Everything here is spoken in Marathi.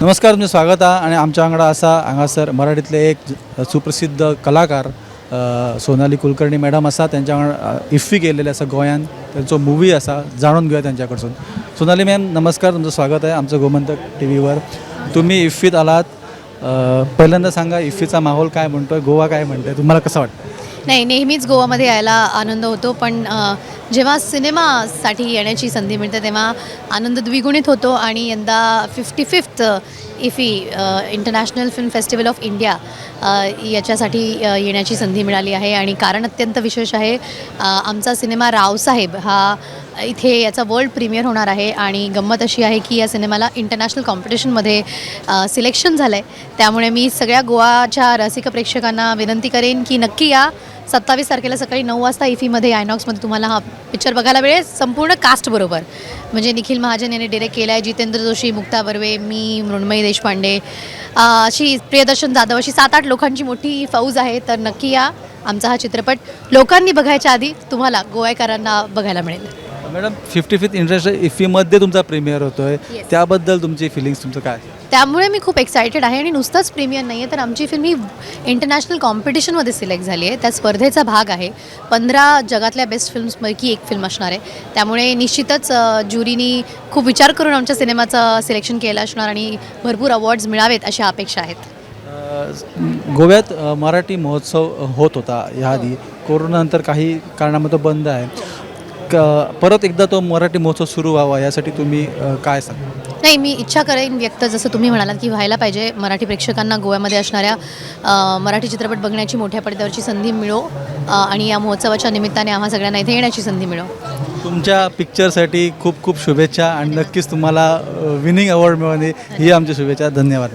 नमस्कार, तुमचं स्वागत आहे. आणि आमच्या वांगडा असा हांगासर मराठीतले एक सुप्रसिद्ध कलाकार सोनाली कुलकर्णी मॅडम असा. त्यांच्या वांगडा इफ्फी केलेले असा गोंयान त्यांचो मूवी असा, जाणून घेऊया त्यांच्याकडसून. सोनाली मॅम नमस्कार, तुमचं स्वागत आहे आमचं गोमंतक टीव्हीवर. तुम्ही इफ्फीत आलात, पहिल्यांदा सांगा इफ्फीचा माहोल काय म्हणतोय, गोवा काय म्हणतोय, तुम्हाला कसं वाटतं? नाही, नेहमीच गोवामध्ये यायला आनंद होतो, पण जेव्हा सिनेमासाठी येण्याची संधी मिळते तेव्हा आनंद द्विगुणित होतो. आणि यंदा 55th IFFI international film festival of India याच्यासाठी येण्याची संधी मिळाली आहे. आणि कारण अत्यंत विशेष आहे, आमचा सिनेमा रावसाहेब हा इथे याचा वर्ल्ड प्रीमियर होणार आहे. आणि गंमत अशी आहे की या सिनेमाला इंटरनॅशनल कॉम्पिटिशनमध्ये सिलेक्शन झालं आहे. त्यामुळे मी सगळ्या गोवाच्या रसिक प्रेक्षकांना विनंती करेन की नक्की या. 27 तारखेला सकाळी 9 वाजता इफीमध्ये आयनॉक्समध्ये तुम्हाला हा पिक्चर बघायला मिळेल, संपूर्ण कास्टबरोबर. म्हणजे निखिल महाजन यांनी डिरेक्ट केला आहे, जितेंद्र जोशी, मुक्ता बर्वे, मी, मृण्मयी देशपांडे, अशी प्रियदर्शन जाधव, अशी 7-8 लोकांची मोठी फौज आहे. तर नक्की या. आमचा हा चित्रपट लोकांनी बघायच्या आधी तुम्हाला गोवाकारांना बघायला मिळेल. मॅडम 55th इंटरनॅशनल इफ्फीमध्ये तुमचा प्रीमियर होतोय, त्याबद्दल तुमची फिलिंग्स, तुमचं काय? त्यामुळे मी खूप एक्सायटेड आहे. आणि नुसतंच प्रीमियर नाही आहे, तर आमची फिल्म ही इंटरनॅशनल कॉम्पिटिशनमध्ये सिलेक्ट झाली आहे. त्या स्पर्धेचा भाग आहे. 15 जगातल्या बेस्ट फिल्म्सपैकी एक फिल्म असणार आहे. त्यामुळे निश्चितच ज्युरीनी खूप विचार करून आमच्या सिनेमाचं सिलेक्शन केलं असणार आणि भरपूर अवॉर्ड्स मिळावेत अशा अपेक्षा आहेत. गोव्यात मराठी महोत्सव होत होता याआधी, कोरोनानंतर काही कारणामुळे तो बंद आहे. परत एकदा तो मराठी महोत्सव सुरू व्हावा यासाठी तुम्ही काय सांगा? नाही, मी इच्छा करेन व्यक्त, जसं तुम्ही म्हणालात की व्हायला पाहिजे. मराठी प्रेक्षकांना गोव्यामध्ये असणाऱ्या मराठी चित्रपट बघण्याची मोठ्या पडद्यावरची संधी मिळो आणि या महोत्सवाच्या निमित्ताने आम्हा सगळ्यांना इथे येण्याची संधी मिळो. तुमच्या पिक्चरसाठी खूप खूप शुभेच्छा आणि नक्कीच तुम्हाला विनिंग अवॉर्ड मिळवणे ही आमची शुभेच्छा. धन्यवाद.